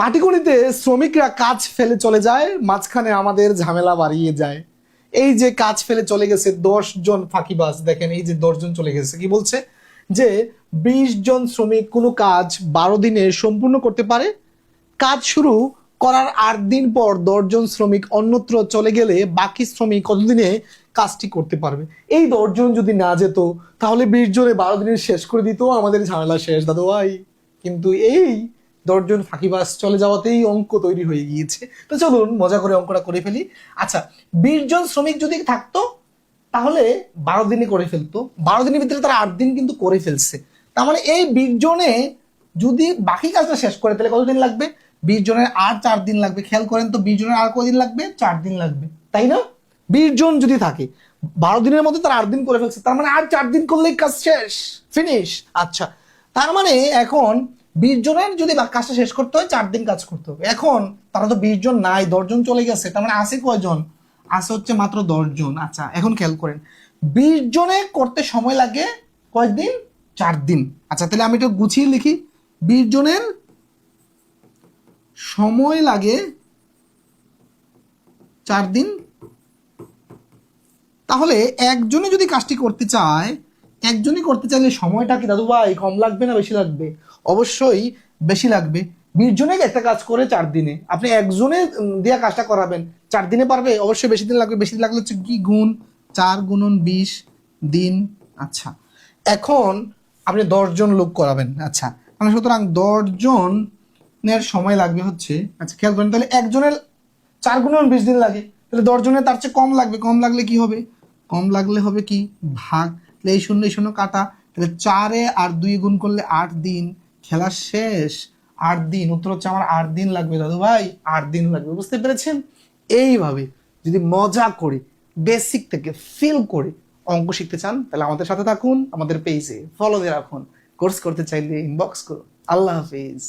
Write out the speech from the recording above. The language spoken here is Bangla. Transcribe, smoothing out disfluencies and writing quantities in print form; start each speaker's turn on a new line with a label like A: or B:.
A: পাটিগণিতে শ্রমিকরা কাজ ফেলে চলে যায়, মাঝখানে আমাদের ঝামেলা বাড়িয়ে যায়। এই যে কাজ ফেলে চলে গেছে 10 জন ফাঁকিবাজ, দেখেন এই যে 10 জন চলে গেছে, কি বলছে যে 20 জন শ্রমিক কোনো কাজ 12 দিনে সম্পূর্ণ করতে পারে। কাজ শুরু করার 8 দিন পর 10 জন শ্রমিক অন্যত্র চলে গেলে বাকি শ্রমিক কতদিনে কাজটি করতে পারবে? এই 10 জন যদি না যেত তাহলে 20 জনে 12 দিনে শেষ করে দিত, আমাদের ঝামেলা শেষ দাদু ভাই। কিন্তু এই 10 জন ফাঁকিবাজ চলে যাওয়াতেই অঙ্ক তৈরি হয়ে গিয়েছে। তো চলুন মজা করে অঙ্কটা করে ফেলি। আচ্ছা, 20 জন শ্রমিক যদি থাকতো তাহলে 12 দিনে করে ফেলতো, 12 দিনের ভিতরে তারা 8 দিন কিন্তু করে ফেলছে। তার মানে এই 20 জনে যদি বাকি কাজটা শেষ করে তাহলে কতদিন লাগবে? 20 জনের আর 4 দিন লাগবে। খেয়াল করেন তো, 20 জনের আর কতদিন লাগবে? 4 দিন লাগবে, তাই না? 20 জন যদি থাকে, 12 দিনের মধ্যে তারা 8 দিন করে ফেলছে, তার মানে আর 4 দিন করলেই কাজ শেষ, ফিনিশ। আচ্ছা, তার মানে এখন 20 জনের যদি কাজটা শেষ করতে হয় 4 দিন কাজ করতে হবে। এখন তারা তো 20 জন নাই, 10 জন চলে গেছে, তার মানে আছে কয়জন? আছে হচ্ছে মাত্র 10 জন। আচ্ছা, এখন খেয়াল করেন 20 জনে করতে সময় লাগে কয়দিন? 4 দিন। আচ্ছা, তাহলে আমি এটা গুছিয়ে লিখি, 20 জনের সময় লাগে 4 দিন। তাহলে একজনে যদি কাজটি করতে চায়, একজনই করতে চাইলে সময়টা কি দাদু ভাই কম লাগবে না বেশি লাগবে? অবশ্যই বেশি লাগবে। 20 জনে একটা কাজ করে 4 দিনে, আপনি একজনে দিয়া কাজটা করাবেন, 4 দিনে পারবে? অবশ্যই বেশি দিন লাগবে। বেশি দিন লাগলে হচ্ছে কি গুণ 4 × 20 দিন। আচ্ছা, এখন আপনি 10 জন লোক করাবেন। আচ্ছা, মানে সুতরাং 10 জনের সময় লাগবে হচ্ছে, আচ্ছা খেয়াল করেন, তাহলে একজনের 4 × 20 দিন লাগে, তাহলে 10 জনের তার চেয়ে কম লাগবে। কম লাগলে কি হবে? কম লাগলে হবে কি ভাগ, তাহলে এই শূন্য এই শূন্য কাটা, তাহলে 4 আর 2 গুণ করলে 8 দিন। খেলা শেষ। 8 দিন, উত্তর হচ্ছে আমার 8 দিন লাগবে দাদু ভাই, 8 দিন লাগবে। বুঝতে পেরেছেন? এইভাবে যদি মজা করে বেসিক থেকে ফিল করে অঙ্ক শিখতে চান তাহলে আমাদের সাথে থাকুন, আমাদের পেজে ফলো দিয়ে রাখুন। কোর্স করতে চাইলে ইনবক্স করুন। আল্লাহ হাফিজ।